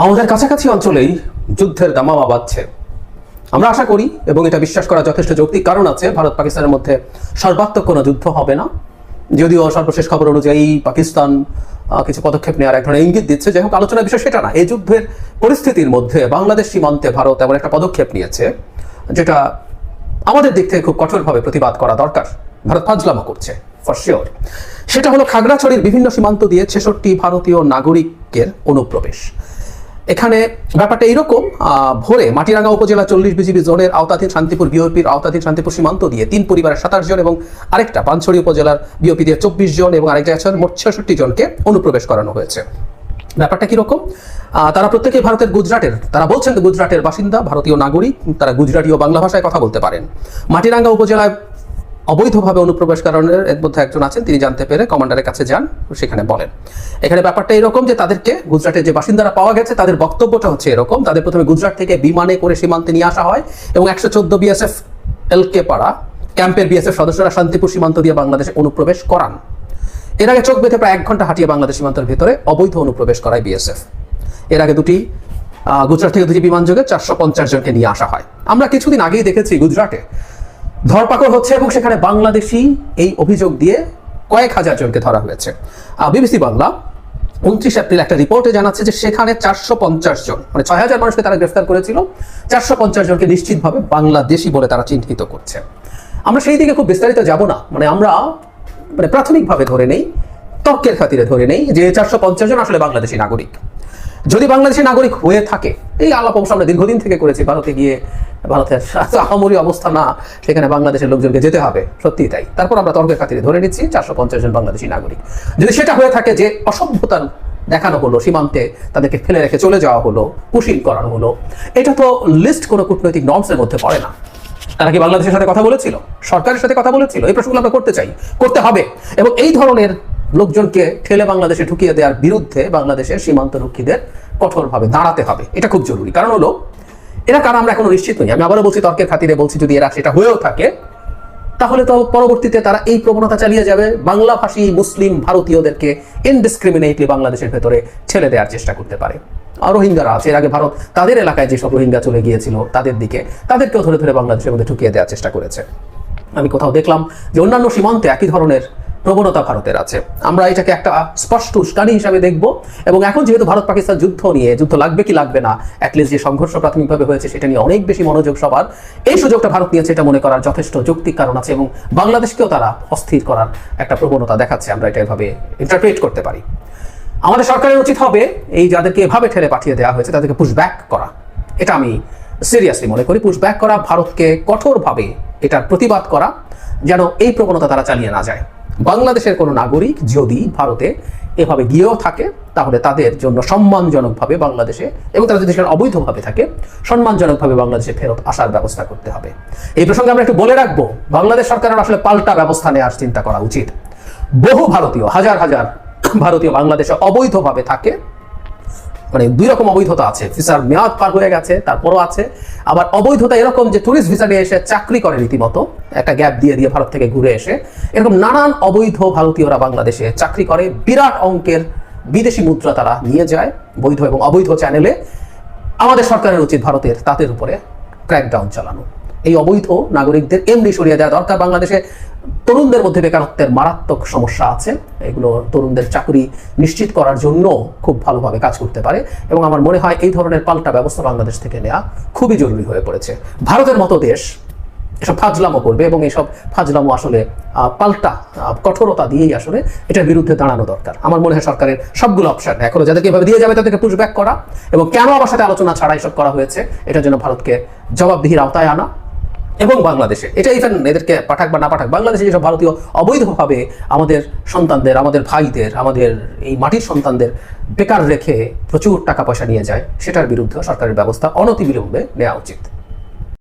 আমাদের কাছাকাছি অঞ্চলেই যুদ্ধের দামামা বাজছে। আমরা আশা করি এবং এটা বিশ্বাস করা যথেষ্ট যৌক্তিক কারণ আছে, ভারত পাকিস্তানের মধ্যে সর্বাত্মক কোনো যুদ্ধ হবে না। যদিও সর্বশেষ খবর অনুযায়ী পাকিস্তান কিছু পদক্ষেপ নেওয়ার এক ধরনের ইঙ্গিত দিচ্ছে। যাই হোক, আলোচনার বিষয় সেটা না। এই যুদ্ধের পরিস্থিতির মধ্যে বাংলাদেশ সীমান্তে ভারত এমন একটা পদক্ষেপ নিয়েছে যেটা আমাদের দিক থেকে খুব কঠোরভাবে প্রতিবাদ করা দরকার। ভারত ফাজলামো করছে ফর শিওর। সেটা হলো খাগড়াছড়ির বিভিন্ন সীমান্ত দিয়ে 66 ভারতীয় নাগরিকের অনুপ্রবেশ। এখানে ব্যাপারটা এইরকম, ভোরে মাটিরাঙ্গা উপজেলা 40 বিজিবি জোনের আওতাধীন শান্তিপুর বিওপির আওতাধীন শান্তিপুর সীমান্ত দিয়ে 3 পরিবারের 27 জন এবং আরেকটা পানছড়ি উপজেলার বিওপি দিয়ে 24 জন এবং আরেক জায়গায় মোট 66 জনকে অনুপ্রবেশ করানো হয়েছে। ব্যাপারটা কিরকম? তারা প্রত্যেকেই ভারতের গুজরাটের, তারা বলছেন গুজরাটের বাসিন্দা, ভারতীয় নাগরিক। তারা গুজরাটি ও বাংলা ভাষায় কথা বলতে পারেন। মাটিরাঙ্গা উপজেলায় অবৈধভাবে অনুপ্রবেশ কারণের এর মধ্যে একজন আছেন, তিনি জানতে পেরে কমান্ডারের কাছে যান, সেখানে বলেন। এখানে ব্যাপারটা এরকম যে তাদেরকে গুজরাটের যে বাসিন্দারা পাওয়া গেছে তাদের বক্তব্যটা হচ্ছে এরকম, তাদের প্রথমে গুজরাট থেকে বিমানে করে সীমান্তে নিয়ে আসা হয় এবং 114 বিএসএফ এলকে পাড়া ক্যাম্পের বিএসএফ সদস্যরা শান্তিপুর সীমান্ত দিয়ে বাংলাদেশে অনুপ্রবেশ করান। এর আগে চোখ বেঁধে প্রায় 1 ঘন্টা হাঁটিয়ে বাংলাদেশ সীমান্তের ভিতরে অবৈধ অনুপ্রবেশ করায় বিএসএফ। এর আগে গুজরাট থেকে 2টি বিমান যোগে 450 জনকে নিয়ে আসা হয়। আমরা কিছুদিন আগেই দেখেছি গুজরাটে ধরপাকড় হচ্ছে এবং সেখানে বাংলাদেশি এই অভিযোগ দিয়ে কয়েক হাজার জনকে ধরা হয়েছে। বিবিসি বাংলা 29 এপ্রিল একটা রিপোর্টে জানাচ্ছে যে সেখানে 450 জন, মানে 6000 মানুষকে তারা গ্রেফতার করেছিল, 450 জনকে নিশ্চিতভাবে বাংলাদেশি বলে তারা চিহ্নিত করছে। আমরা সেই দিকে খুব বিস্তারিত যাব না, আমরা প্রাথমিকভাবে ধরে নেই, তর্কের খাতিরে ধরে নেই যে 450 জন আসলে বাংলাদেশি নাগরিক। যদি বাংলাদেশি নাগরিক হয়ে থাকে, এই আলাপ আমরা দীর্ঘদিন থেকে করেছি, ভারতে গিয়ে ভারতের আহামরি অবস্থা না, সেখানে বাংলাদেশের লোকজনকে যেতে হবে, সত্যি তাই। তারপর আমরা তর্কের খাতিরে ধরে নিচ্ছি 450 জন বাংলাদেশি নাগরিক। যদি সেটা হয়ে থাকে যে অসভ্যতা দেখানো হলো, সীমান্তে তাদেরকে ফেলে রেখে চলে যাওয়া হলো, পুশিং করানো হলো, এটা তো লিস্ট কোনো কূটনৈতিক নর্মসের মধ্যে পড়ে না। তারা কি বাংলাদেশের সাথে কথা বলেছিল, সরকারের সাথে কথা বলেছিল? এই প্রশ্নগুলো আমরা করতে চাই, করতে হবে। এবং এই ধরনের লোকজনকে ঠেলে বাংলাদেশে ঢুকিয়ে দেওয়ার বিরুদ্ধে বাংলাদেশের সীমান্তরক্ষীদের কঠোরভাবে দাঁড়াতে হবে। এটা খুব জরুরি। কারণ হলো এরা কারা আমরা এখনো নিশ্চিত নই। আমি আবারও বলছি, তর্কের খাতিরে বলছি, যদি এরা সেটা হয়েও থাকে তাহলে তো পরবর্তীতে তারা এই প্রবণতা চালিয়ে যাবে, বাংলাভাষী মুসলিম ভারতীয়দেরকে ইনডিসক্রিমিনেটলি বাংলাদেশের ভেতরে ঠেলে দেওয়ার চেষ্টা করতে পারে। আর রোহিঙ্গারা আছে, এর আগে ভারত তাদের এলাকায় যেসব রোহিঙ্গা চলে গিয়েছিল তাদেরকেও ধরে ধরে বাংলাদেশের মধ্যে ঢুকিয়ে দেওয়ার চেষ্টা করেছে। আমি কোথাও দেখলাম যে অন্যান্য সীমান্তে একই ধরনের প্রবণতা ভারতের আছে। আমরা এটাকে একটা স্পষ্ট উস্কানি হিসাবে দেখব। এবং এখন যেহেতু ভারত পাকিস্তান যুদ্ধ লাগবে কি লাগবে না, অ্যাটলিস্ট যে সংঘর্ষ প্রাথমিকভাবে হয়েছে সেটা নিয়ে অনেক বেশি মনোযোগ সবার, এই সুযোগটা ভারত নিয়েছে, এটা মনে করার যথেষ্ট যৌক্তিক কারণ আছে। এবং বাংলাদেশকেও তারা অস্থির করার একটা প্রবণতা দেখাচ্ছে, আমরা এটা এভাবে ইন্টারপ্রেট করতে পারি। আমাদের সরকারের উচিত হবে এই যাদেরকে এভাবে ঠেলে পাঠিয়ে দেওয়া হয়েছে তাদেরকে পুশব্যাক করা। এটা আমি সিরিয়াসলি মনে করি, পুশব্যাক করা, ভারতকে কঠোরভাবে এটার প্রতিবাদ করা, যেন এই প্রবণতা তারা চালিয়ে না যায়। বাংলাদেশের কোনো নাগরিক যদি ভারতে এভাবে গিয়েও থাকে তাহলে তাদের জন্য সম্মানজনকভাবে বাংলাদেশে, এবং তারা যদি সেখানে অবৈধভাবে থাকে, সম্মানজনকভাবে বাংলাদেশে ফেরত আসার ব্যবস্থা করতে হবে। এই প্রসঙ্গে আমরা একটু বলে রাখবো, বাংলাদেশ সরকারের আসলে পাল্টা ব্যবস্থা নেওয়ার চিন্তা করা উচিত। বহু ভারতীয়, হাজার হাজার ভারতীয় বাংলাদেশে অবৈধভাবে থাকে। 2 রকম অবৈধতা আছে, ভিসার মেয়াদ পার হয়ে গেছে তারপরও আছে, আবার অবৈধতা এরকম যে টুরিস্ট ভিসা নিয়ে এসে চাকরি করে, রীতিমতো একটা গ্যাপ দিয়ে ভারত থেকে ঘুরে এসে, এরকম নানান অবৈধ ভারতীয়রা বাংলাদেশে চাকরি করে, বিরাট অঙ্কের বিদেশি মুদ্রা তারা নিয়ে যায় বৈধ এবং অবৈধ চ্যানেলে। আমাদের সরকারের উচিত ভারতের তাদের উপরে ক্র্যাকডাউন চালানো। এই অবৈধ নাগরিকদের এমনি সরিয়ে দেওয়া দরকার। বাংলাদেশে তরুণদের মধ্যে বেকারত্বের মারাত্মক সমস্যা আছে, এগুলো তরুণদের চাকরি নিশ্চিত করার জন্য খুব ভালোভাবে কাজ করতে পারে। এবং আমার মনে হয় এই ধরনের পাল্টা ব্যবস্থা বাংলাদেশ থেকে নেওয়া খুবই জরুরি হয়ে পড়েছে। ভারতের মতো দেশ এসব ফাজলামো করবে এবং এইসব ফাজলামো আসলে পাল্টা কঠোরতা দিয়েই আসলে এটার বিরুদ্ধে দাঁড়ানো দরকার। আমার মনে হয় সরকারের সবগুলো অপশন এখনো যাদেরকে এভাবে দিয়ে যাবে তাদেরকে পুশব্যাক করা, এবং কেন আমার সাথে আলোচনা ছাড়া এসব করা হয়েছে এটার জন্য ভারতকে জবাবদিহির আওতায় আনা। এবং বাংলাদেশে এটা ইভেন এদেরকে পাঠাক বা না পাঠাক, বাংলাদেশে যেসব ভারতীয় অবৈধভাবে আমাদের সন্তানদের, আমাদের ভাইদের, আমাদের এই মাটির সন্তানদের বেকার রেখে প্রচুর টাকা পয়সা নিয়ে যায়, সেটার বিরুদ্ধে সরকারের ব্যবস্থা অনতিবিলম্বে নেওয়া উচিত।